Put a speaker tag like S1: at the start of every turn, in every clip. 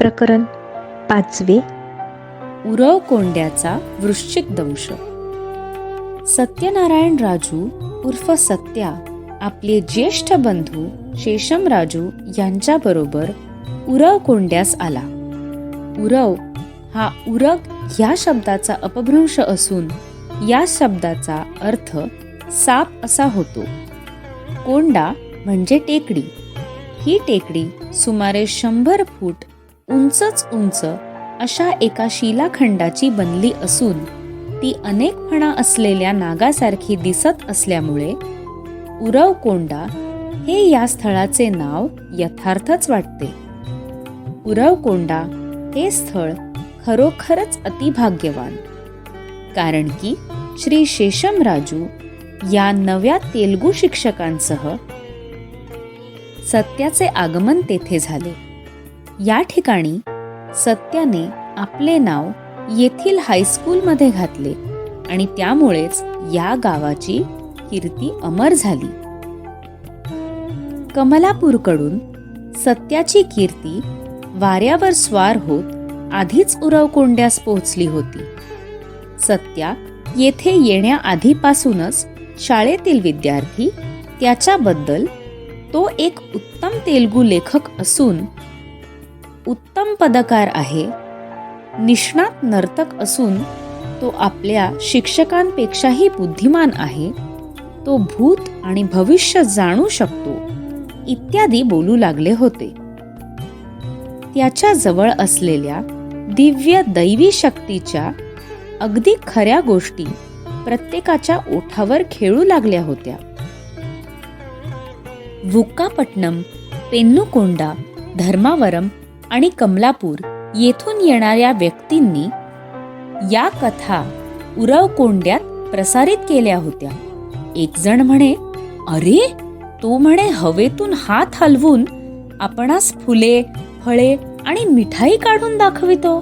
S1: प्रकरण 5.
S2: उरव कोंड्याचा वृश्चिक दंश. सत्यनारायण राजू उर्फ सत्या आपले ज्येष्ठ बंधू शेषमराजू यांच्याबरोबर उरव कोंड्यास आला. उरव हा उरग ह्या शब्दाचा अपभ्रंश असून या शब्दाचा अर्थ साप असा होतो. कोंडा म्हणजे टेकडी. ही टेकडी सुमारे 100 फूट उंचच उंच अशा एका शिलाखंडाची बनली असून ती अनेक फणा असलेल्या नागासारखी दिसत असल्यामुळे उरव कोंडा हे या स्थळाचे नाव यथार्थच वाटते. उरव कोंडा हे स्थळ खरोखरच अतिभाग्यवान, कारण की श्री शेषमराजू या नव्या तेलुगू शिक्षकांसह सत्याचे आगमन तेथे झाले. या ठिकाणी सत्याने आपले नाव येथील हायस्कूलमध्ये घातले आणि त्यामुळेच या गावाची कीर्ती अमर झाली. कमलापूरकडून सत्याची कीर्ती वाऱ्यावर स्वार होत आधीच उरव कोंड्यास पोहोचली होती. सत्या येथे येण्याआधीपासूनच शाळेतील विद्यार्थी त्याच्याबद्दल तो एक उत्तम तेलुगू लेखक असून उत्तम पदकार आहे, निष्णात नर्तक असून तो आपल्या शिक्षकांपेक्षाही बुद्धिमान आहे, तो भूत आणि भविष्य जाणू शकतो इत्यादी बोलू लागले होते. त्याच्या जवळ असलेल्या दिव्य दैवी शक्तीच्या अगदी खऱ्या गोष्टी प्रत्येकाच्या ओठावर खेळू लागल्या होत्या. वुक्कापट्टणम, पेन्नुकोंडा, धर्मावरम आणि कमलापूर येथून येणाऱ्या व्यक्तींनी या कथा उरव कोंड्यात प्रसारित केल्या होत्या. एक जण म्हणे, अरे तो म्हणे हवेतून हात हलवून आपणास फुले, फळे आणि मिठाई काढून दाखवितो.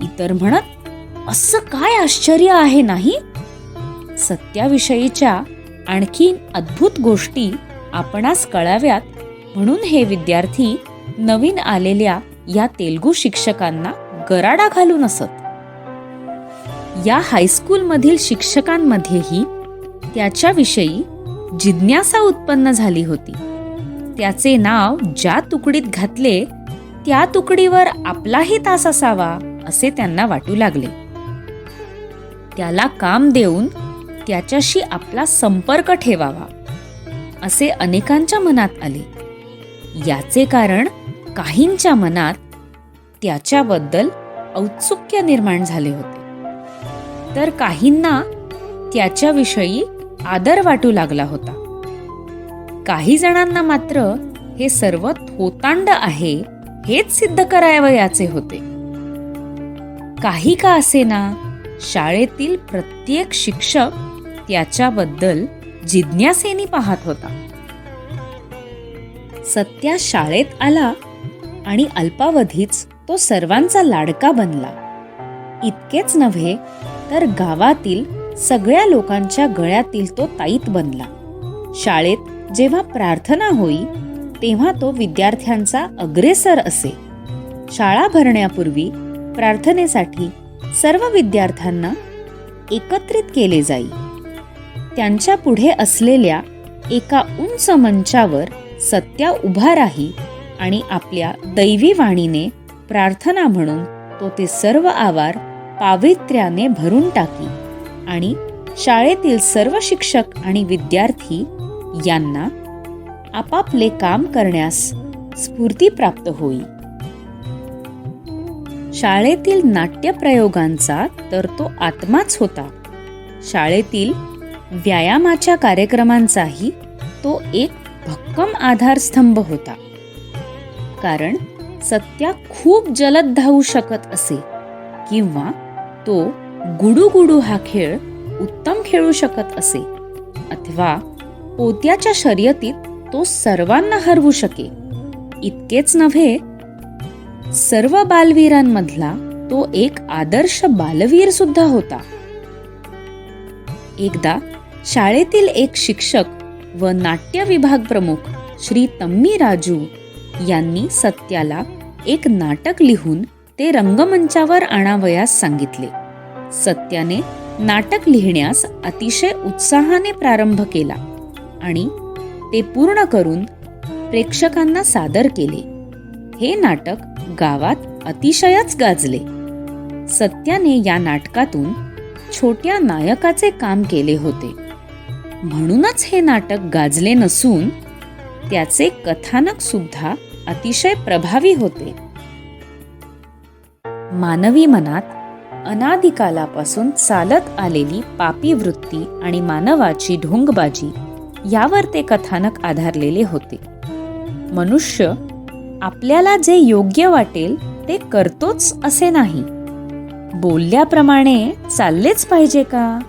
S2: इतर म्हणत, असं काय आश्चर्य आहे नाही. सत्याविषयीच्या आणखी अद्भुत गोष्टी आपणास कळाव्यात म्हणून हे विद्यार्थी नवीन आलेल्या या तेलुगू शिक्षकांना गराडा घालून असत. या हायस्कूलमधील शिक्षकांमध्येही त्याच्याविषयी जिज्ञासा उत्पन्न झाली होती. त्याचे नाव ज्या तुकडीत घातले त्या तुकडीवर आपलाही तास असावा असे त्यांना वाटू लागले. त्याला काम देऊन त्याच्याशी आपला संपर्क ठेवावा असे अनेकांच्या मनात आले. याचे कारण काहींच्या मनात त्याच्याबद्दल औत्सुक्य निर्माण झाले होते, तर काहींना त्याच्याविषयी आदर वाटू लागला होता. काही जणांना मात्र हे सर्व थोतांड आहे हेच सिद्ध करावयाचे होते. काही का असेना, शाळेतील प्रत्येक शिक्षक त्याच्याबद्दल जिज्ञासेने पाहत होता. सत्या शाळेत आला आणि अल्पावधीच तो सर्वांचा लाडका बनला. इतकेच नव्हे तर गावातील सगळ्या लोकांच्या गळ्यातील तो ताईत बनला. शाळेत जेव्हा प्रार्थना होई तेव्हा तो विद्यार्थ्यांचा अग्रेसर असे. शाळा भरण्यापूर्वी प्रार्थनेसाठी सर्व विद्यार्थ्यांना एकत्रित केले जाई. त्यांच्या पुढे असलेल्या एका उंच मंचावर सत्या उभा राही आणि आपल्या दैवी वाणीने प्रार्थना म्हणून तो ते सर्व आवार पावित्र्याने भरून टाकी आणि शाळेतील सर्व शिक्षक आणि विद्यार्थी यांना आपापले काम करण्यास स्फूर्ती प्राप्त होई. शाळेतील नाट्यप्रयोगांचा तर तो आत्माच होता. शाळेतील व्यायामाच्या कार्यक्रमांचाही तो एक भक्कम आधारस्तंभ होता. कारण सत्या खूप जलद धावू शकत असे किंवा तो गुडू हा खेळ उत्तम खेळू शकत असे, अथवा पोत्याच्या शर्यतीत तो सर्वांना हरवू शके. इतकेच नव्हे, सर्व बालवीरांमधला तो एक आदर्श बालवीर सुद्धा होता. एकदा शाळेतील एक शिक्षक व नाट्य विभाग प्रमुख श्री तम्मी राजू यांनी सत्याला एक नाटक लिहून ते रंगमंचावर आणावयास सांगितले. सत्याने नाटक लिहिण्यास अतिशय उत्साहाने प्रारंभ केला आणि ते पूर्ण करून प्रेक्षकांना सादर केले. हे नाटक गावात अतिशयच गाजले. सत्याने या नाटकातून छोट्या नायकाचे काम केले होते. म्हणूनच हे नाटक गाजले नसून त्याचे कथानक सुद्धा अतिशय प्रभावी होते. मानवी मनात अनादिकालापासून चालत आलेली पापी वृत्ती आणि मानवाची ढोंगबाजी यावर ते कथानक आधारलेले होते. मनुष्य आपल्याला जे योग्य वाटेल ते करतोच असे नाही. बोलल्याप्रमाणे चाललेच पाहिजे का?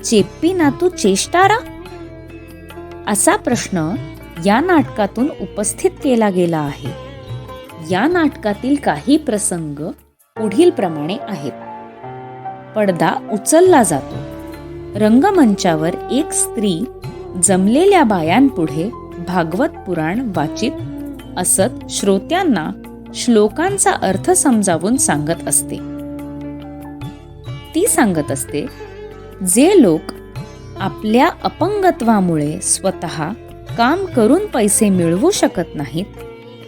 S2: चेप्पी नातू चेष्टारा? असा प्रश्न या नाटकातून उपस्थित केला गेला आहे. या नाटकातील काही प्रसंग पुढील प्रमाणे आहेत. पडदा उचलला जातो. रंगमंचावर एक स्त्री जमलेल्या बायांपुढे भागवत पुराण वाचित असत श्रोत्यांना श्लोकांचा अर्थ समजावून सांगत असते. ती सांगत असते, जे लोक आपल्या अपंगत्वामुळे स्वतः काम करून पैसे मिळवू शकत नाहीत,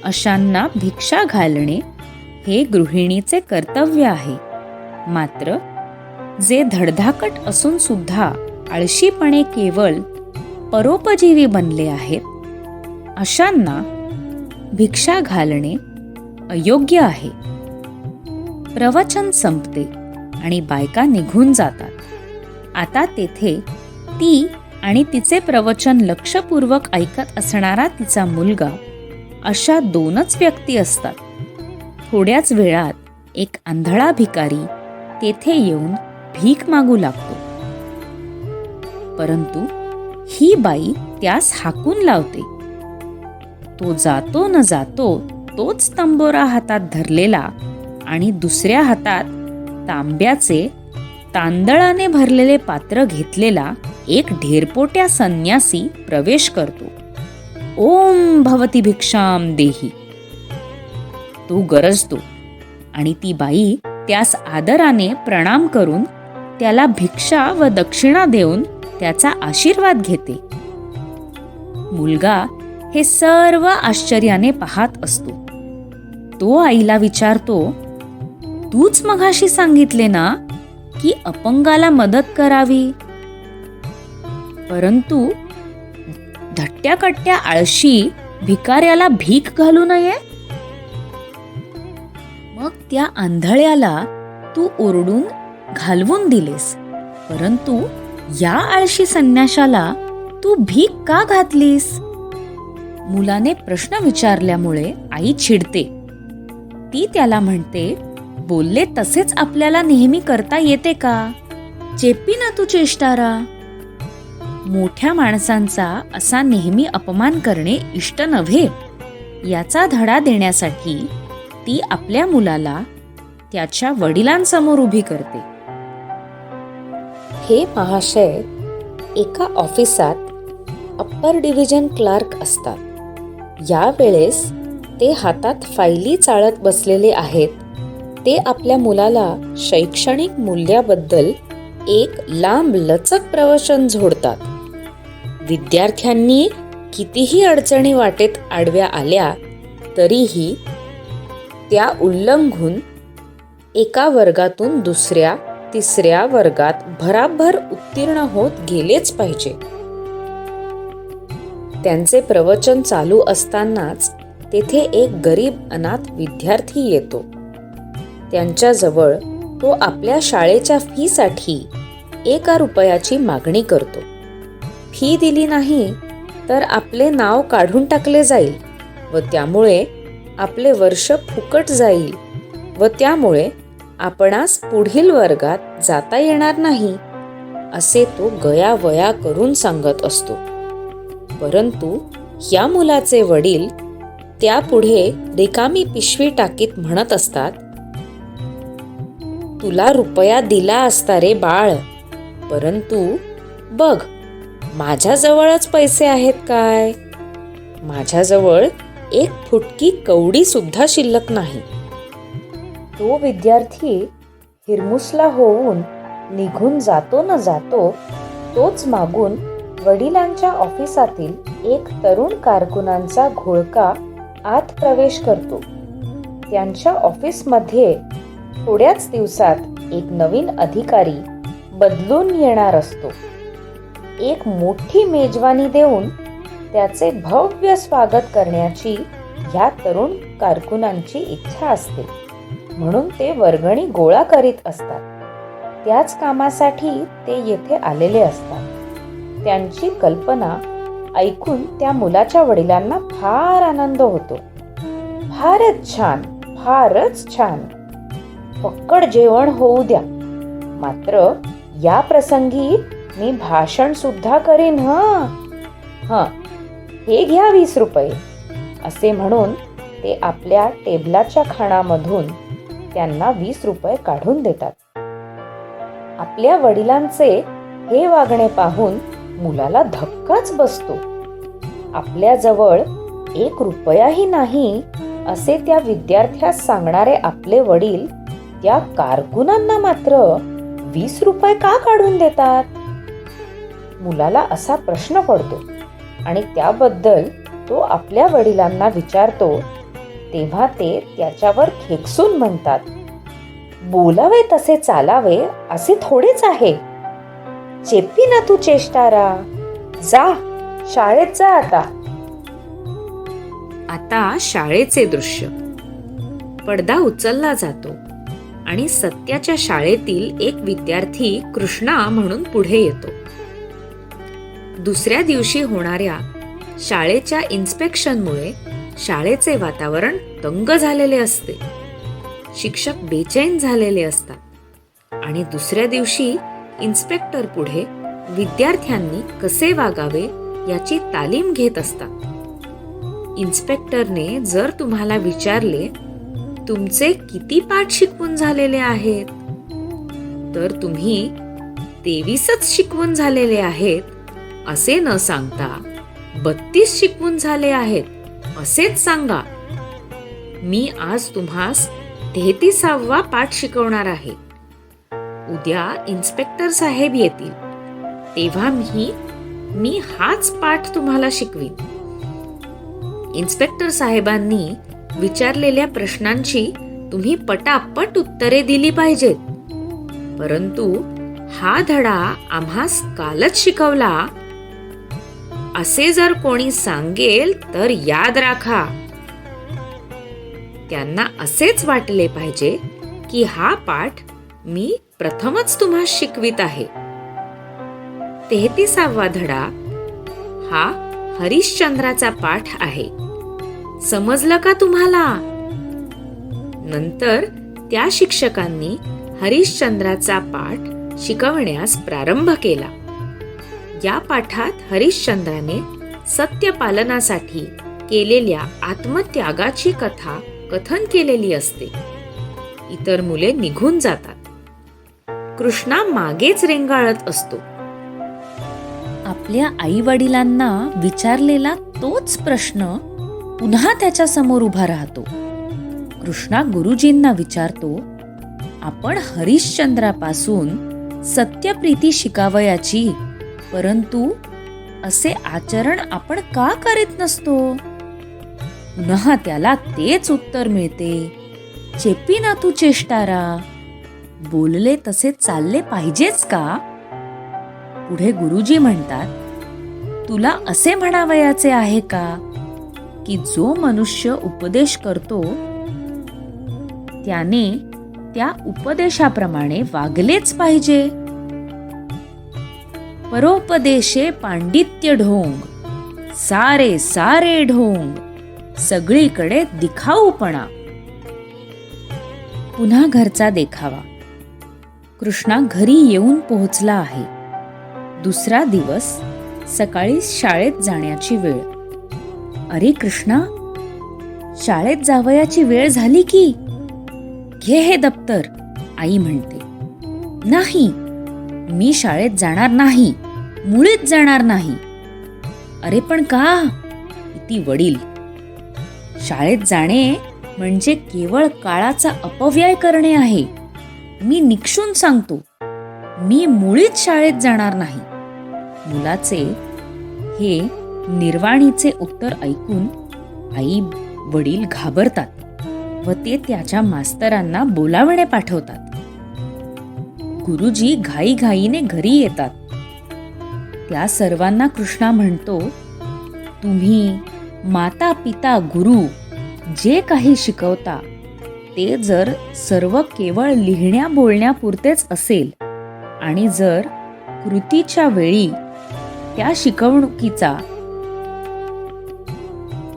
S2: अशांना भिक्षा घालणे हे गृहिणीचे कर्तव्य आहे. मात्र जे धडधाकट असून सुद्धा आळशीपणे केवळ परोपजीवी बनले आहेत, अशांना भिक्षा घालणे अयोग्य आहे. प्रवचन संपते आणि बायका निघून जातात. आता तेथे ती आणि तिचे प्रवचन लक्षपूर्वक ऐकत असणारा तिचा मुलगा अशा दोनच व्यक्ती असतात. थोड्याच वेळात एक आंधळा भिकारी तेथे येऊन भीक मागू लागतो. परंतु ही बाई त्यास हाकून लावते. तो जातो न जातो तोच तंबोरा हातात धरलेला आणि दुसऱ्या हातात तांब्याचे तांदळाने भरलेले पात्र घेतलेला एक ढेरपोट्या संन्यासी प्रवेश करतो. ओम भवती भिक्षाम देही, तो गरजतो आणि ती बाई त्यास आदराने प्रणाम करून त्याला भिक्षा व दक्षिणा देऊन त्याचा आशीर्वाद घेते. मुलगा हे सर्व आश्चर्याने पाहत असतो. तो आईला विचारतो, तूच मघाशी सांगितले ना की अपंगाला मदत करावी, परंतु धट्ट्याकट्ट्या आळशी भिकाऱ्याला भीक घालू नये. मग त्या आंधळ्याला तू ओरडून घालवून दिलेस, परंतु या आळशी संन्याशाला तू भीक का घातलीस? मुलाने प्रश्न विचारल्यामुळे आई चिडते. ती त्याला म्हणते, बोलले तसेच आपल्याला नेहमी करता येते का? चेप्पी ना तू चेष्टारा. मोठ्या माणसांचा असा नेहमी अपमान करणे इष्ट नव्हे, याचा धडा देण्यासाठी ती आपल्या मुलाला त्याच्या वडिलांसमोर उभी करते. हे महाशय एका ऑफिसात अप्पर डिव्हिजन क्लार्क असतात. यावेळेस ते हातात फायली चाळत बसलेले आहेत. ते आपल्या मुलाला शैक्षणिक मूल्याबद्दल एक लांब लचक प्रवचन झोडतात. विद्यार्थ्यांनी कितीही अडचणी वाटेत आडव्या आल्या तरीही त्या उल्लंघून एका वर्गातून दुसऱ्या तिसऱ्या वर्गात भराभर उत्तीर्ण होत गेलेच पाहिजे. त्यांचे प्रवचन चालू असतानाच तेथे एक गरीब अनाथ विद्यार्थी येतो. त्यांच्याजवळ तो आपल्या शाळेच्या फीसाठी 1 रुपयाची मागणी करतो. फी दिली नाही तर आपले नाव काढून टाकले जाईल व त्यामुळे आपले वर्ष फुकट जाईल व त्यामुळे आपणास पुढील वर्गात जाता येणार नाही, असे तो गयावया करून सांगत असतो. परंतु या मुलाचे वडील त्यापुढे रिकामी पिशवी टाकीत म्हणत असतात, तुला रुपया दिला असता रे बाळ, परंतु बघ माझ्याजवळच पैसे आहेत काय? माझ्याजवळ एक फुटकी कवडी सुद्धा शिल्लक नाही. तो विद्यार्थी हिरमुसला होऊन निघून जातो न जातो, तोच मागून वडिलांच्या ऑफिसातील एक तरुण कारकुनांचा घोळका आत प्रवेश करतो. त्यांच्या ऑफिसमध्ये थोड्याच दिवसात एक नवीन अधिकारी बदलून येणार असतो. एक मोठी मेजवानी देऊन त्याचे भव्य स्वागत करण्याची ह्या तरुण कारकुनांची इच्छा असते, म्हणून ते वर्गणी गोळा करीत असतात. त्याच कामासाठी ते येथे आलेले असतात. त्यांची कल्पना ऐकून त्या मुलाच्या वडिलांना फार आनंद होतो. फारच छान, फारच छान. फक्कड जेवण होऊ द्या. मात्र या प्रसंगी मी भाषण सुद्धा करीन. हे घ्या 20 रुपये, असे म्हणून ते आपल्या टेबलाच्या खाणामधून त्यांना 20 रुपये काढून देतात. आपल्या वडिलांचे हे वागणे पाहून मुलाला धक्काच बसतो. आपल्याजवळ 1 रुपयाही नाही असे त्या विद्यार्थ्यास सांगणारे आपले वडील त्या कारकुनांना मात्र 20 रुपये का काढून देतात? मुलाला असा प्रश्न पडतो आणि त्याबद्दल तो आपल्या वडिलांना विचारतो. तेव्हा ते त्याच्यावर खेकसून म्हणतात, बोलावे तसे चालावे असे थोडेच आहे. चेपी ना तू चेष्टारा. जा, शाळेत जा आता. आता शाळेचे दृश्य. पडदा उचलला जातो आणि सत्याच्या शाळेतील एक विद्यार्थी कृष्णा म्हणून पुढे येतो. दुसऱ्या दिवशी होणाऱ्या शाळेच्या इन्स्पेक्शनमुळे शाळेचे वातावरण तंग झालेले असते. शिक्षक बेचैन झालेले असतात आणि दुसऱ्या दिवशी इन्स्पेक्टर पुढे विद्यार्थ्यांनी कसे वागावे याची तालीम घेत असतात. इन्स्पेक्टरने जर तुम्हाला विचारले, तुमचे किती पाठ शिकवून झालेले आहेत, तर तुम्ही 23च शिकवून झालेले आहेत असे न सांगता 32 शिकवून झाले आहेत असेच सांगा. मी आज तुम्हास 33वा पाठ शिकवणार आहे. उद्या इन्स्पेक्टर साहेब येतील तेव्हा मी हाच पाठ तुम्हाला शिकवीन. इन्स्पेक्टर साहेबांनी विचारलेल्या प्रश्नांची तुम्ही पटापट उत्तरे दिली पाहिजेत. परंतु हा धडा आम्हास कालच शिकवला असे जर कोणी सांगेल तर याद राखा. त्यांना असेच वाटले पाहिजे की हा पाठ मी प्रथमच तुम्हाला शिकवित आहे. 33वा धडा हा हरिश्चंद्राचा पाठ आहे. समजलं का तुम्हाला? नंतर त्या शिक्षकांनी हरिश्चंद्राचा पाठ शिकवण्यास प्रारंभ केला. या पाठात हरिश्चंद्राने सत्यपालनासाठी केलेल्या आत्मत्यागाची कथा कथन केलेली असते. इतर मुले निघून जातात. कृष्णा मागेच रेंगाळत असतो. आपल्या आई वडिलांना विचारलेला तोच प्रश्न पुन्हा त्याच्या समोर उभा राहतो. कृष्णा गुरुजींना विचारतो, आपण हरिश्चंद्रापासून सत्यप्रीती शिकावयाची, परंतु असे आचरण आपण का करीत नसतो? पुन्हा त्याला तेच उत्तर मिळते, चेपी ना तू चेष्टारा. बोलले तसे चालले पाहिजेच का? पुढे गुरुजी म्हणतात, तुला असे म्हणावयाचे आहे का की जो मनुष्य उपदेश करतो त्याने त्या उपदेशाप्रमाणे वागलेच पाहिजे. परोपदेशे पांडित्य ढोंग, सारे सारे ढोंग, सगळीकडे दिखाऊपणा. पुन्हा घरचा देखावा. कृष्णा घरी येऊन पोहोचला आहे. दुसरा दिवस, सकाळी शाळेत जाण्याची वेळ. अरे कृष्णा, शाळेत जावयाची वेळ झाली की. घे हे दप्तर, आई म्हणते. नाही, मी शाळेत जाणार नाही, मुळीच जाणार नाही. अरे पण का? ती वडील. शाळेत जाणे म्हणजे केवळ काळाचा अपव्यय करणे आहे. मी निक्षून सांगतो, मी मुळीच शाळेत जाणार नाही. मुलाचे हे निर्वाणीचे उत्तर ऐकून आई वडील घाबरतात व ते त्याच्या मास्तरांना बोलावणे पाठवतात. गुरुजी घाईघाईने घरी येतात. त्या सर्वांना कृष्णा म्हणतो, तुम्ही माता पिता गुरु जे काही शिकवता ते जर सर्व केवळ लिहिण्या बोलण्यापुरतेच असेल आणि जर कृतीच्या वेळी त्या शिकवणुकीचा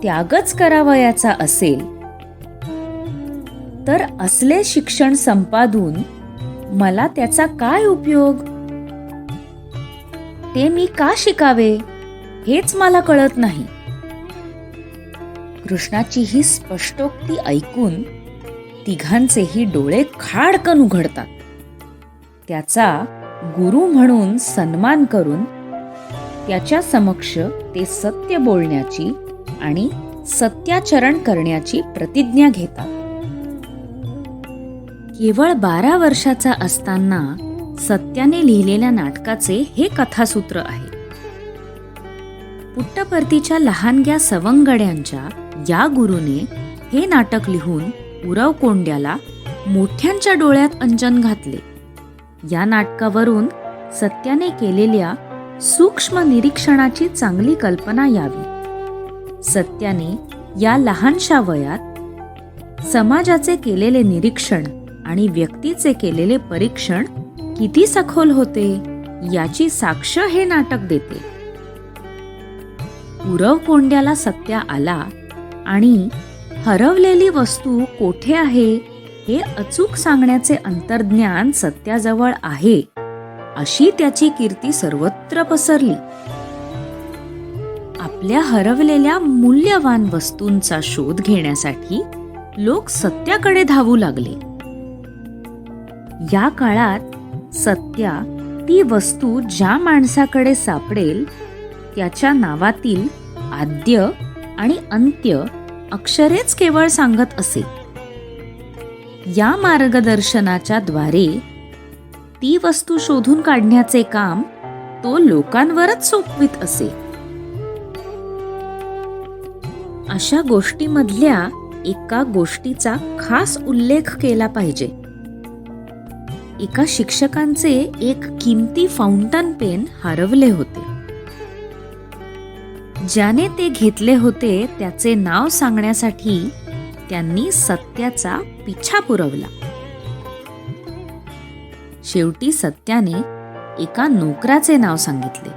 S2: त्यागच करावयाचा असेल तर असले शिक्षण संपादून मला त्याचा काय उपयोग? ते मी का शिकावे हेच मला कळत नाही. कृष्णाची ही स्पष्टोक्ती ऐकून तिघांचेही डोळे खाडकन उघडतात. त्याचा गुरु म्हणून सन्मान करून त्याच्या समक्ष ते सत्य बोलण्याची आणि सत्याचरण करण्याची प्रतिज्ञा घेतात. केवळ 12 वर्षाचा असताना सत्याने लिहिलेल्या नाटकाचे हे कथासूत्र आहे. पुट्टपर्तीच्या लहानग्या सवंगड्यांच्या या गुरुने हे नाटक लिहून उरवकोंड्याला मोठ्यांच्या डोळ्यात अंजन घातले. या नाटकावरून सत्याने केलेल्या सूक्ष्म निरीक्षणाची चांगली कल्पना यावी. सत्याने या लहानशा वयात समाजाचे केलेले निरीक्षण आणि व्यक्तीचे केलेले परीक्षण किती सखोल होते याची साक्ष हे नाटक देते. उरवकोंड्याला सत्या आला आणि हरवलेली वस्तू कोठे आहे हे अचूक सांगण्याचे अंतर्ज्ञान सत्याजवळ आहे अशी त्याची कीर्ती सर्वत्र पसरली. आपल्या हरवलेल्या मूल्यवान वस्तूंचा शोध घेण्यासाठी लोक सत्याकडे धावू लागले. या काळात सत्या ती वस्तू ज्या माणसाकडे सापडेल त्याच्या नावातील आद्य आणि अंत्य अक्षरेच केवळ सांगत असे. या मार्गदर्शनाच्या द्वारे ती वस्तू शोधून काढण्याचे काम तो लोकांवरच सोपवित असे. अशा गोष्टीमधल्या एका गोष्टीचा खास उल्लेख केला पाहिजे. एका शिक्षकांचे एक किमती फाउंटन पेन हरवले होते. ज्याने ते घेतले होते त्याचे नाव सांगण्यासाठी त्यांनी सत्याचा पिछा पुरवला. शेवटी सत्याने एका नोकराचे नाव सांगितले,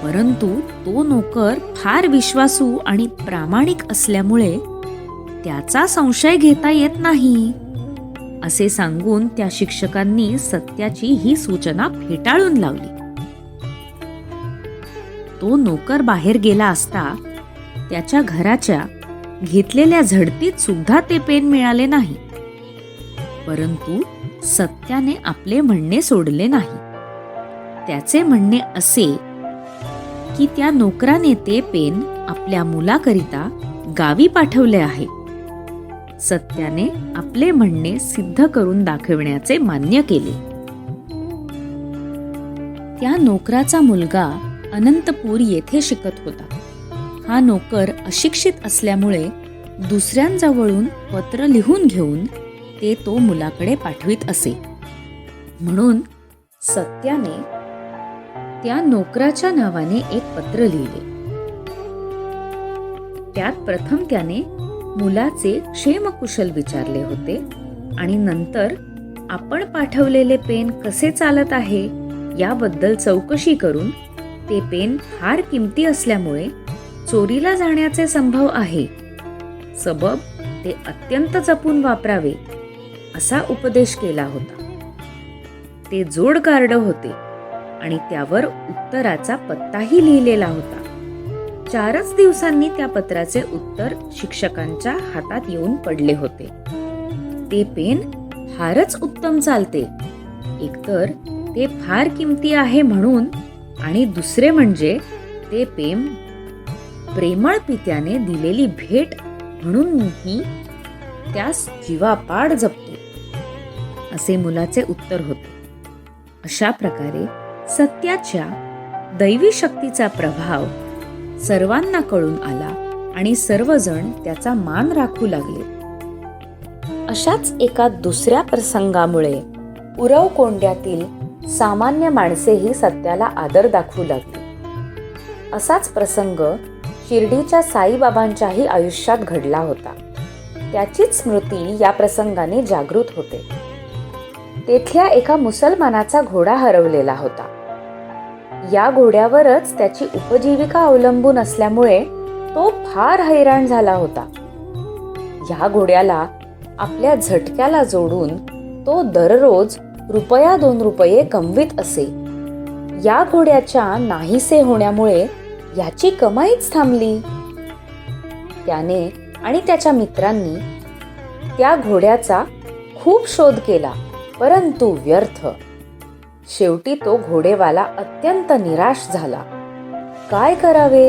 S2: परंतु तो नोकर फार विश्वासू आणि प्रामाणिक असल्यामुळे त्याचा संशय घेता येत नाही असे सांगून त्या शिक्षकांनी सत्याची ही सूचना फेटाळून लावली. तो नोकर बाहेर गेला असता त्याच्या घराच्या घेतलेल्या झडतीत सुद्धा ते पेन मिळाले नाही. परंतु सत्याने आपले म्हणणे सोडले नाही. त्याचे म्हणणे असे की त्या नोकराने ते पेन आपल्या मुलाकरिता गावी पाठवले आहे. सत्याने आपले म्हणणे सिद्ध करून दाखविण्याचे मान्य केले. त्या नोकराचा मुलगा अनंतपूर येथे शिकत होता. हा नोकर अशिक्षित असल्यामुळे दुसऱ्यांजवळून पत्र लिहून घेऊन ते तो मुलाकडे पाठवित असे. म्हणून सत्याने त्या नोकराच्या नावाने एक पत्र लिहिले. त्यात प्रथम त्याने मुलाचे क्षेमकुशल विचारले होते आणि नंतर आपण पाठवलेले पेन कसे चालत आहे याबद्दल चौकशी करून ते पेन फार किमती असल्यामुळे चोरीला जाण्याचे संभव आहे, सबब ते अत्यंत जपून वापरावे असा उपदेश केला होता. ते जोड कार्ड होते आणि त्यावर उत्तराचा पत्ताही लिहिलेला होता. 4च दिवसांनी त्या पत्राचे उत्तर शिक्षकांच्या हातात येऊन पडले होते. ते पेन फारच उत्तम चालते. एकतर ते फार किमती आहे म्हणून आणि दुसरे म्हणजे ते पेन प्रेमळ पित्याने दिलेली भेट म्हणून मी त्यास जीवापाड जपतो, असे मुलाचे उत्तर होते. अशा प्रकारे सत्याच्या दैवी शक्तीचा प्रभाव सर्वांना कळून आला आणि सर्वजण त्याचा मान राखू लागले. अशाच एका दुसऱ्या प्रसंगामुळे उरव कोंड्यातील सामान्य माणसेही सत्याला आदर दाखवू लागली. असाच प्रसंग शिर्डीच्या साईबाबांच्याही आयुष्यात घडला होता. त्याचीच स्मृती या प्रसंगाने जागृत होते. तेथल्या एका मुसलमानाचा घोडा हरवलेला होता. या घोड्यावरच त्याची उपजीविका अवलंबून असल्यामुळे तो फार हैराण झाला होता. या घोड्याला आपल्या झटक्याला जोडून तो दररोज ₹2 कमवीत असे. या घोड्याच्या नाहीसे होण्यामुळे याची कमाईच थांबली. त्याने आणि त्याच्या मित्रांनी त्या घोड्याचा खूप शोध केला, परंतु व्यर्थ. शेवटी तो घोडेवाला अत्यंत निराश झाला. काय करावे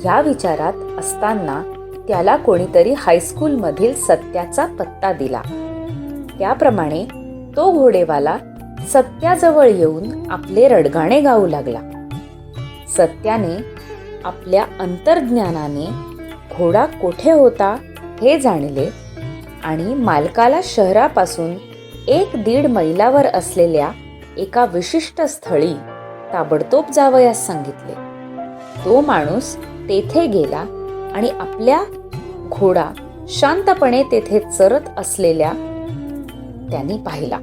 S2: या विचारात असताना त्याला कोणीतरी हायस्कूलमधील सत्याचा पत्ता दिला. त्याप्रमाणे तो घोडेवाला सत्याजवळ येऊन आपले रडगाणे गाऊ लागला. सत्याने आपल्या अंतर्ज्ञानाने घोडा कोठे होता हे जाणले आणि मालकाला शहरापासून 1-1.5 मैलावर असलेल्या एका विशिष्ट स्थळी ताबडतोब जावयास सांगितले. तो माणूस तेथे गेला आणि आपल्या घोडा शांतपणे तेथे चरत असलेल्या त्यांनी पाहिला.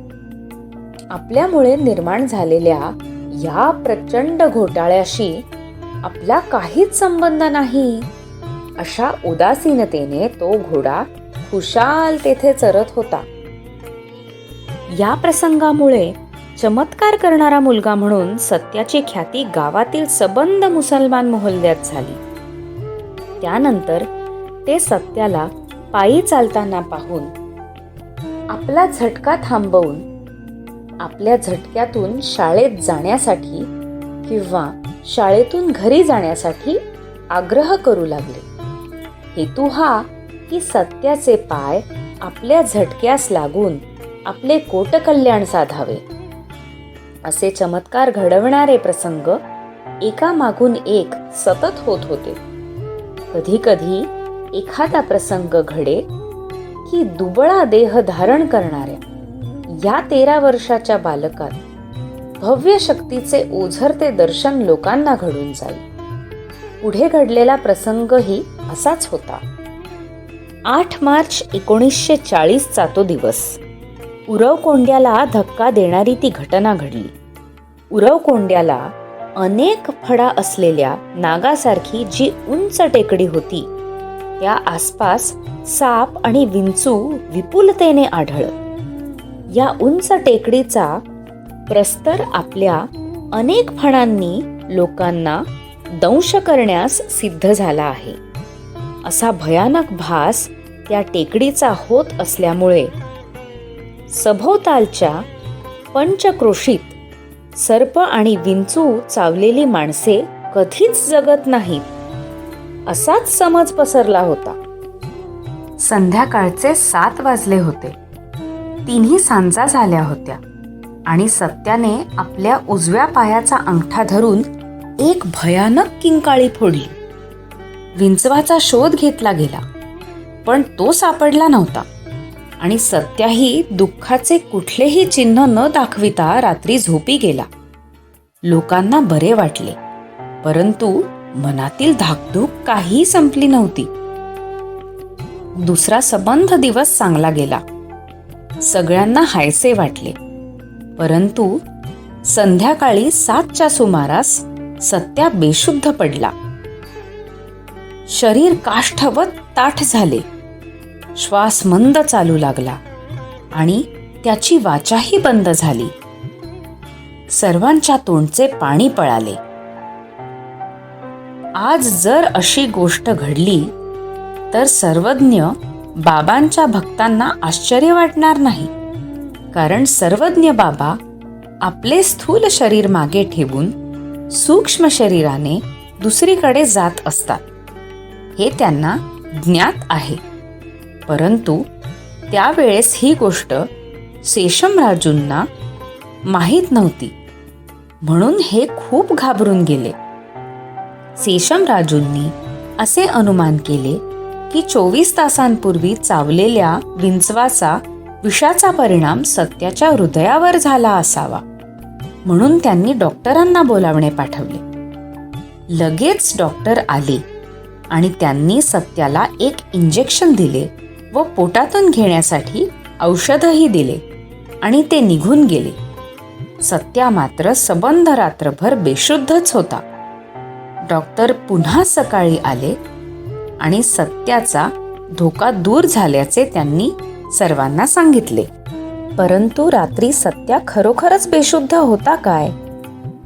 S2: आपल्यामुळे निर्माण झालेल्या या प्रचंड घोटाळ्याशी आपला काहीच संबंध नाही, अशा उदासीनतेने तो घोडा खुशाल तेथे चरत होता. या प्रसंगामुळे चमत्कार करणारा मुलगा म्हणून सत्याची ख्याती गावातील सबंध मुसलमान मोहल्ल्यात झाली. त्यानंतर ते सत्याला पायी चालताना पाहून आपला झटका थांबवून आपल्या झटक्यातून शाळेत जाण्यासाठी किंवा शाळेतून घरी जाण्यासाठी आग्रह करू लागले. हेतू हा की सत्याचे पाय आपल्या झटक्यास लागून आपले कोटकल्याण साधावे. असे चमत्कार घडवणारे प्रसंग एकामागून एक सतत होत होते. कधी कधी एखादा प्रसंग घडे की दुबळा देह धारण करणाऱ्या या 13 वर्षाच्या बालकात भव्य शक्तीचे ओझरते दर्शन लोकांना घडून जाईल. पुढे घडलेला प्रसंगही असाच होता. 8 मार्च 1940चा तो दिवस. उरवकोंड्याला धक्का देणारी ती घटना घडली. उरवकोंड्याला अनेक फडा असलेल्या नागासारखी जी उंच टेकडी होती, त्या आसपास साप आणि विंचू विपुलतेने आढळत. या उंच टेकडीचा प्रस्तर आपल्या अनेक फणांनी लोकांना दंश करण्यास सिद्ध झाला आहे. असा भयानक भास त्या टेकडीचा होत असल्यामुळे सभोवतालच्या पंचक्रोशीत सर्प आणि विंचू चावलेली माणसे कधीच जगत नाहीत, असाच समज पसरला होता. संध्याकाळचे 7 वाजले होते. 3 सांजा झाल्या होत्या आणि सत्याने आपल्या उजव्या पायाचा अंगठा धरून एक भयानक किंकाळी फोडली. विंचवाचा शोध घेतला गेला, पण तो सापडला नव्हता आणि सत्याही दुःखाचे कुठलेही चिन्ह न दाखविता रात्री झोपी गेला. लोकांना बरे वाटले, परंतु मनातील धाकधूक काही संपली नव्हती. दुसरा सबंध दिवस चांगला गेला. सगळ्यांना हायसे वाटले, परंतु संध्याकाळी 7च्या सुमारास सत्या बेशुद्ध पडला. शरीर काष्ठवत ताठ झाले. श्वास मंद चालू लागला आणि त्याची वाचाही बंद झाली. सर्वांच्या तोंडचे पाणी पळाले. आज जर अशी गोष्ट घडली तर सर्वज्ञ बाबांच्या भक्तांना आश्चर्य वाटणार नाही, कारण सर्वज्ञ बाबा आपले स्थूल शरीर मागे ठेवून सूक्ष्म शरीराने दुसरीकडे जात असतात, हे त्यांना ज्ञात आहे. परंतु त्यावेळेस ही गोष्ट शेषमराजूंना माहीत नव्हती, म्हणून हे खूप घाबरून गेले. शेषमराजूंनी असे अनुमान केले की 24 तासांपूर्वी चावलेल्या विंचवाचा विषाचा परिणाम सत्याच्या हृदयावर झाला असावा. म्हणून त्यांनी डॉक्टरांना बोलावणे पाठवले. लगेच डॉक्टर आले आणि त्यांनी सत्याला एक इंजेक्शन दिले व पोटातून घेण्यासाठी औषधही दिले आणि ते निघून गेले. सत्या मात्र सबंध रात्रभर बेशुद्धच होता. डॉक्टर पुन्हा सकाळी आले आणि सत्याचा धोका दूर झाल्याचे त्यांनी सर्वांना सांगितले. परंतु रात्री सत्या खरोखरच बेशुद्ध होता काय?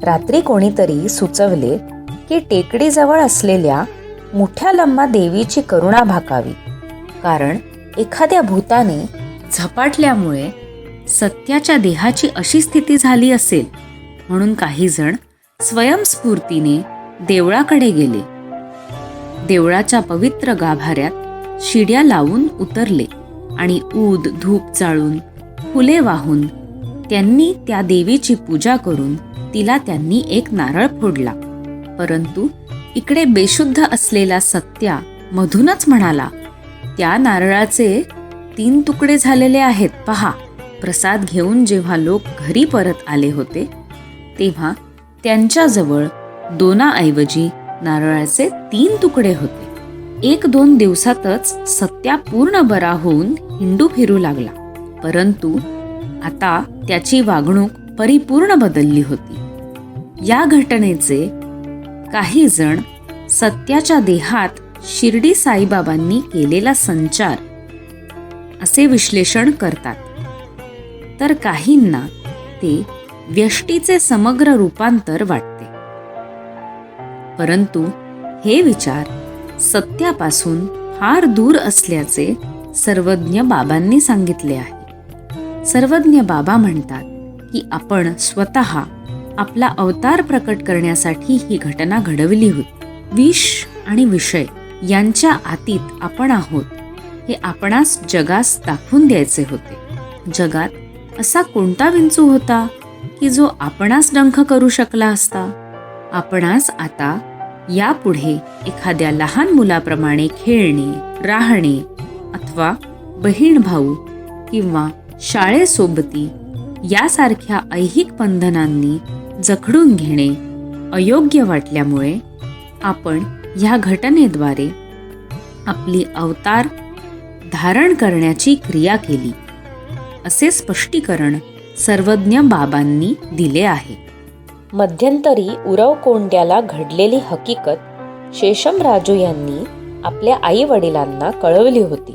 S2: रात्री कोणीतरी सुचवले की टेकडीजवळ असलेल्या मुठ्यालम्मा देवीची करुणा भाकावी, कारण एखाद्या भूताने झपाटल्यामुळे सत्याच्या देहाची अशी स्थिती झाली असेल. म्हणून काही जण स्वयंस्फूर्तीने देवळाकडे गेले. देवळाच्या पवित्र गाभाऱ्यात शिड्या लावून उतरले आणि ऊद धूप जाळून फुले वाहून त्यांनी त्या देवीची पूजा करून तिला त्यांनी एक नारळ फोडला. परंतु इकडे बेशुद्ध असलेला सत्या मधूनच म्हणाला, त्या नारळाचे 3 तुकडे झालेले आहेत पहा. प्रसाद घेऊन जेव्हा लोक घरी परत आले होते तेव्हा त्यांच्याजवळ 2 ऐवजी नारळाचे 3 तुकडे होते. 1-2 दिवसातच सत्या पूर्ण बरा होऊन हिंडू फिरू लागला. परंतु आता त्याची वागणूक परिपूर्ण बदलली होती. या घटनेचे काही जण सत्याच्या देहात शिर्डी साईबाबांनी केलेला संचार असे विश्लेषण करतात, तर काहींना ते व्यष्टीचे समग्र रूपांतर वाटते. परंतु हे विचार सत्यापासून फार दूर असल्याचे सर्वज्ञ बाबांनी सांगितले आहे. सर्वज्ञ बाबा म्हणतात की आपण स्वतः आपला अवतार प्रकट करण्यासाठी ही घटना घडवली होती. विष आणि विषय यांच्या आतीत आपण आहोत हे आपणास जगास दाखवून द्यायचे होते. जगात असा कोणता विंचू होता की जो आपणास डंख करू शकला असता? आपणास आता यापुढे एखाद्या लहान मुलाप्रमाणे खेळणे, राहणे अथवा बहीण भाऊ किंवा शाळेसोबती यासारख्या ऐहिक बंधनांनी जखडून घेणे अयोग्य वाटल्यामुळे आपण ह्या घटनेद्वारे आपली अवतार धारण करण्याची क्रिया केली, असे स्पष्टीकरण सर्वज्ञ बाबांनी दिले आहे.
S3: मध्यंतरी उरव कोंड्याला घडलेली हकीकत शेषमराजू यांनी आपल्या आई वडिलांना कळवली होती.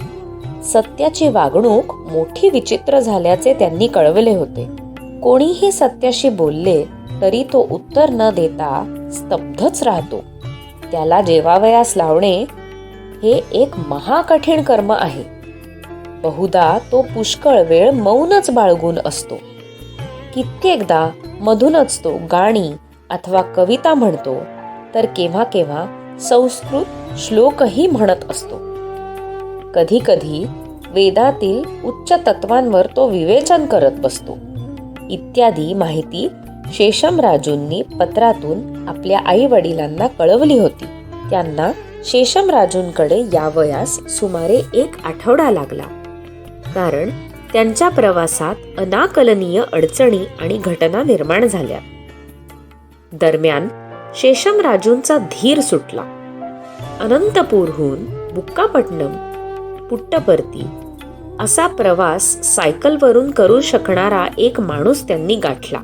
S3: सत्याची वागणूक मोठी विचित्र झाल्याचे त्यांनी कळवले होते. कोणीही सत्याशी बोलले तरी तो उत्तर न देता स्तब्धच राहतो. त्याला जेवावयास लावणे हे एक महाकठीण कर्म आहे. बहुधा तो पुष्कळ वेळ मौनच बाळगून असतो. कित्येकदा मधूनच तो गाणी अथवा कविता म्हणतो, तर केव्हा केव्हा संस्कृत श्लोकही म्हणत असतो. कधी कधी वेदातील उच्च तत्वांवर तो विवेचन करत बसतो. इत्यादी माहिती शेषमराजूंनी पत्रातून आपल्या आई वडिलांना कळवली होती. त्यांना शेषमराजूंकडे यावयास सुमारे 1 आठवडा लागला, कारण त्यांच्या प्रवासात अनाकलनीय अडचणी आणि घटना निर्माण झाल्या. दरम्यान शेषमराजूंचा धीर सुटला. अनंतपूरहून बुक्कापट्टणम, पुट्टपर्ती असा प्रवास सायकलवरून करू शकणारा एक माणूस त्यांनी गाठला.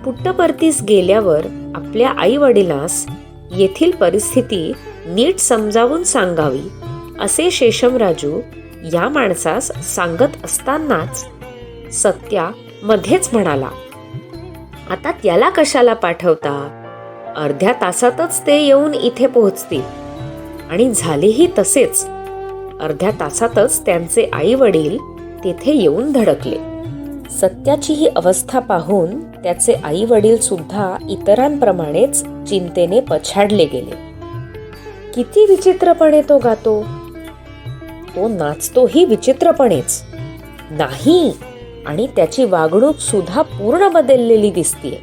S3: पुट्टपर्तीस गेल्यावर आपल्या आई वडिलांस येथील परिस्थिती नीट समजावून सांगावी असे शेषमराजू या माणसास सांगत असतानाच सत्या मध्येच म्हणाला, आता त्याला कशाला पाठवता? अर्ध्या तासातच ते येऊन इथे पोहोचतील. आणि झालेही तसेच. अर्ध्या तासातच त्यांचे आई वडील तेथे येऊन धडकले. सत्याची ही अवस्था पाहून त्याचे आई वडील सुद्धा इतरांप्रमाणेच चिंतेने पछाडले गेले. किती विचित्रपणे तो गातो. तो नाचतोही विचित्रपणेच. नाही, आणि त्याची वागणूक सुद्धा पूर्ण बदललेली दिसतीये.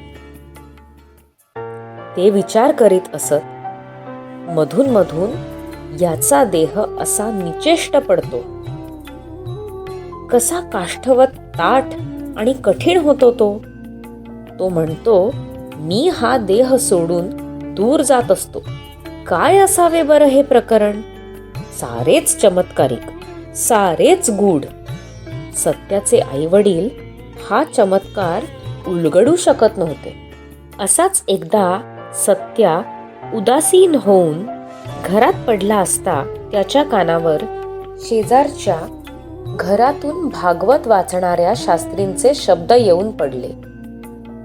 S3: ते विचार करीत असत. मधून मधून याचा देह असा निचेष्ट पडतो. कसा काष्ठवत ताठ आणि कठीण होतो तो. तो म्हणतो, मी हा देह सोडून दूर जात असतो. काय असावे बरं हे प्रकरण? सारेच चमत्कारिक, सारेच गूढ. सत्याचे आईवडील हा चमत्कार उलगडू शकत नव्हते. असाच एकदा सत्या उदासीन होऊन घरात पडला असता त्याच्या कानावर शेजारच्या घरातून भागवत वाचणाऱ्या शास्त्रींचे शब्द येऊन पडले.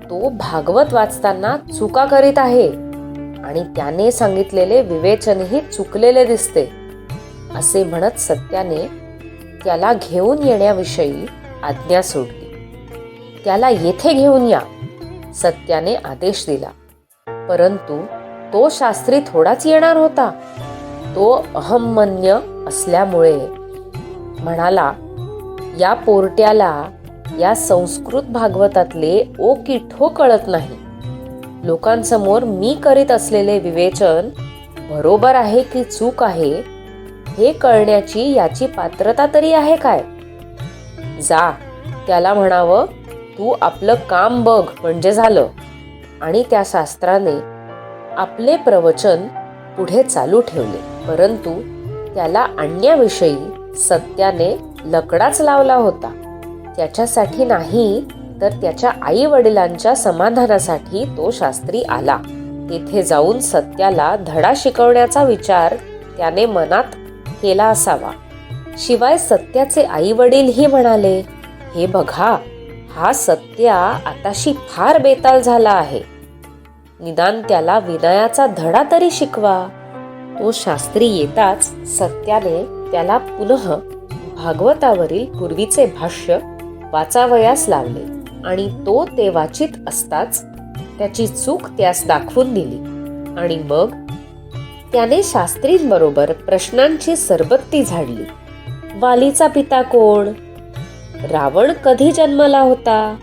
S3: तो भागवत वाचताना चुका करीत आहे आणि त्याने सांगितलेले विवेचनही चुकलेले दिसते, असे म्हणत सत्याने त्याला घेऊन येण्याविषयी आज्ञा सोडली. त्याला येथे घेऊन या, सत्याने आदेश दिला. परंतु तो शास्त्री थोडाच येणार होता. तो अहंमन्य असल्यामुळे म्हणाला, या पोरट्याला या संस्कृत भागवतातले ओ की ठो कळत नाही. लोकांसमोर मी करीत असलेले विवेचन बरोबर आहे की चूक आहे हे कळण्याची याची पात्रता तरी आहे काय? जा, त्याला म्हणावं, तू आपलं काम बघ म्हणजे झालं. आणि त्या शास्त्राने आपले प्रवचन पुढे चालू ठेवले. परंतु त्याला आणण्याविषयी सत्याने लकडाच लावला होता. त्याच्यासाठी नाही तर त्याच्या आई वडिलांच्या समाधानासाठी तो शास्त्री आला. तेथे जाऊन सत्याला धडा शिकवण्याचा विचार त्याने मनात केला असावा. शिवाय सत्याचे आई वडीलही म्हणाले, हे बघा, हा सत्या आताशी फार बेताल झाला आहे. निदान त्याला विनयाचा धडा तरी शिकवा. तो शास्त्री येताच सत्याने त्याला पुनः भागवतावरील पूर्वीचे भाष्य वाचावयास लावले आणि तो ते वाचित असताच त्याची चूक त्यास दाखवून दिली. आणि मग त्याने शास्त्रींबरोबर प्रश्नांची सरबत्ती झाडली. वालीचा पिता कोण? रावण कधी जन्मला होता?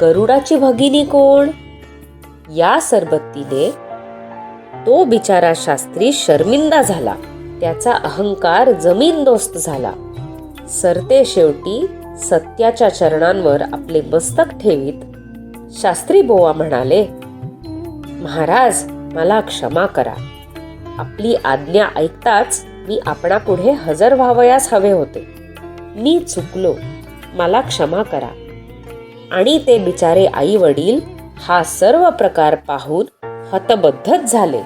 S3: गरुडाची भगिनी कोण? या सरबत्तीने तो बिचारा शास्त्री शर्मिंदा झाला. त्याचा अहंकार जमीनदोस्त झाला. सरते शेवटी सत्याच्या चरणांवर आपले मस्तक ठेवीत शास्त्री बोवा म्हणाले, महाराज, मला क्षमा करा. आपली आज्ञा ऐकताच मी आपणापुढे हजर व्हावयास हवे होते. मी चुकलो, मला क्षमा करा. आणि ते बिचारे आई वडील हा सर्व प्रकार पाहून हतबद्धच झाले.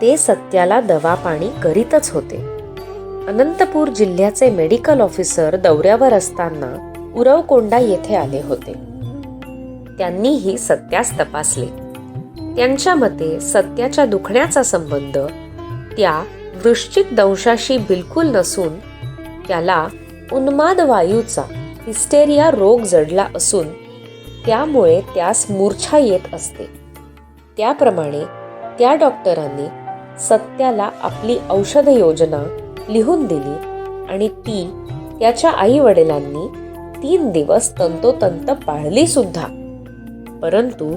S3: ते सत्याला दवापाणी करीतच होते. अनंतपूर जिल्ह्याचे मेडिकल ऑफिसर दौऱ्यावर असताना उरवकोंडा येथे आले होते. त्यांनीही सत्यास तपासले. त्यांच्या मते सत्याच्या दुखण्याचा संबंध त्या वृश्चिक दंशाशी बिलकुल नसून त्याला उन्माद वायूचा हिस्टेरिया रोग जडला असून त्यामुळे त्यास मूर्छा येत असते. त्याप्रमाणे त्या डॉक्टरांनी सत्याला आपली औषध योजना लिहून दिली आणि ती त्याच्या आई वडिलांनी 3 दिवस तंतोतंत पाळली सुद्धा. परंतु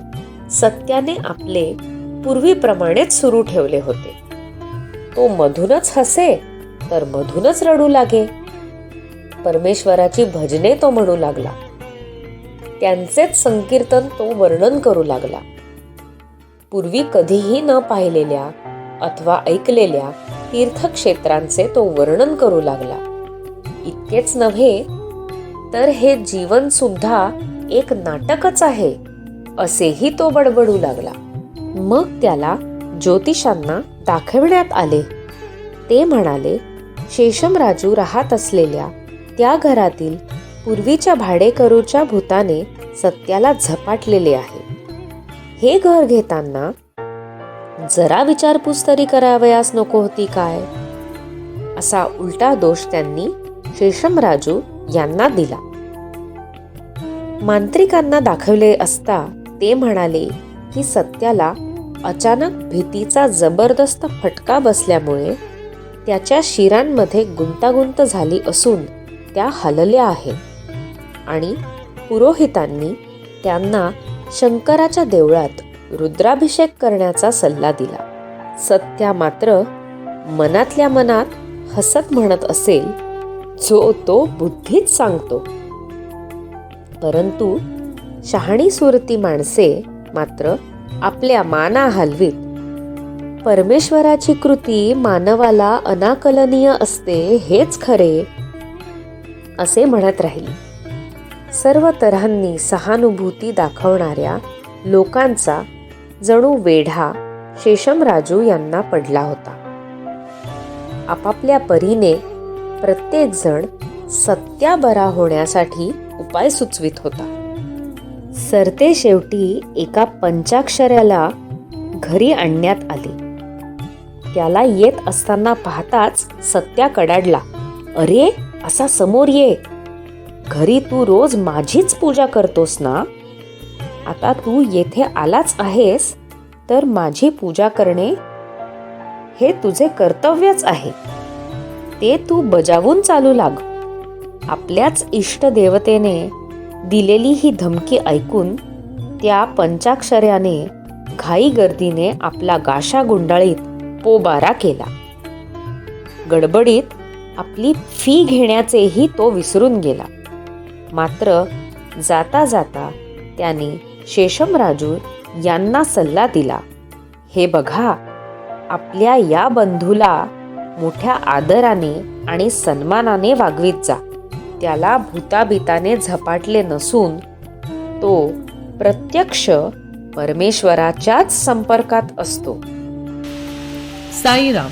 S3: सत्याने आपले पूर्वीप्रमाणेच सुरू ठेवले होते. तो मधूनच हसे तर मधूनच रडू लागे. परमेश्वराची भजने तो म्हणू लागला. त्यांचेच संकीर्तन तो वर्णन करू लागला. पूर्वी कधीही न पाहिलेल्या अथवा ऐकलेल्या तीर्थक्षेत्रांचे तो वर्णन करू लागला. इतकेच नव्हे तर हे जीवन सुद्धा एक नाटकच आहे असेही तो बडबडू लागला. मग त्याला ज्योतिषांना दाखवण्यात आले. ते म्हणाले, शेषमराजू राहत असलेल्या त्या घरातील पूर्वीच्या भाडेकरूच्या भूताने सत्याला झपाटलेले आहे. हे घर घेताना जरा विचारपूस तरी करावयास नको होती काय? असा उलटा दोष त्यांनी शेषमराजू यांना दिला. मांत्रिकांना दाखवले असता ते म्हणाले की सत्याला अचानक भीतीचा जबरदस्त फटका बसल्यामुळे त्याच्या शिरांमध्ये गुंतागुंत झाली असून त्या हलल्या आहेत आणि पुरोहितांनी त्यांना शंकराच्या देवळात रुद्राभिषेक करण्याचा सल्ला दिला. सत्या मात्र मनातल्या मनात हसत म्हणत असेल, जो तो बुद्धीच सांगतो. परंतु शहाणी सुरती माणसे मात्र आपल्या माना हलवीत परमेश्वराची कृती मानवाला अनाकलनीय असते हेच खरे असे म्हणत राहिली. सर्व तऱ्हांनी सहानुभूती दाखवणाऱ्या लोकांचा जणू वेढा शेषमराजू यांना पडला होता. आपापल्या परीने प्रत्येक जण सत्या बरा होण्यासाठी उपाय सुचवित होता. सरते शेवटी एका पंचाक्षऱ्याला घरी आणण्यात आले. त्याला येत असताना पाहताच सत्या कडाडला. अरे, असा समोर ये. घरी तू रोज माझीच पूजा करतोस ना? आता तू येथे आलाच आहेस तर माझी पूजा करणे हे तुझे कर्तव्यच आहे. ते तू बजावून चालू लाग. आपल्याच इष्टदेवतेने दिलेली ही धमकी ऐकून त्या पंचाक्षऱ्याने घाईगर्दीने आपला गाशा गुंडाळीत पोबारा केला. गडबडीत आपली फी घेण्याचेही तो विसरून गेला. मात्र जाता जाता त्याने शेषमराजू यांना सल्ला दिला, हे बघा, आपल्या या बंधूला मोठ्या आदराने आणि सन्मानाने वागवीत जा. त्याला भूताबिताने झपाटले नसून तो प्रत्यक्ष परमेश्वराच्याच संपर्कात असतो.
S4: साईराम.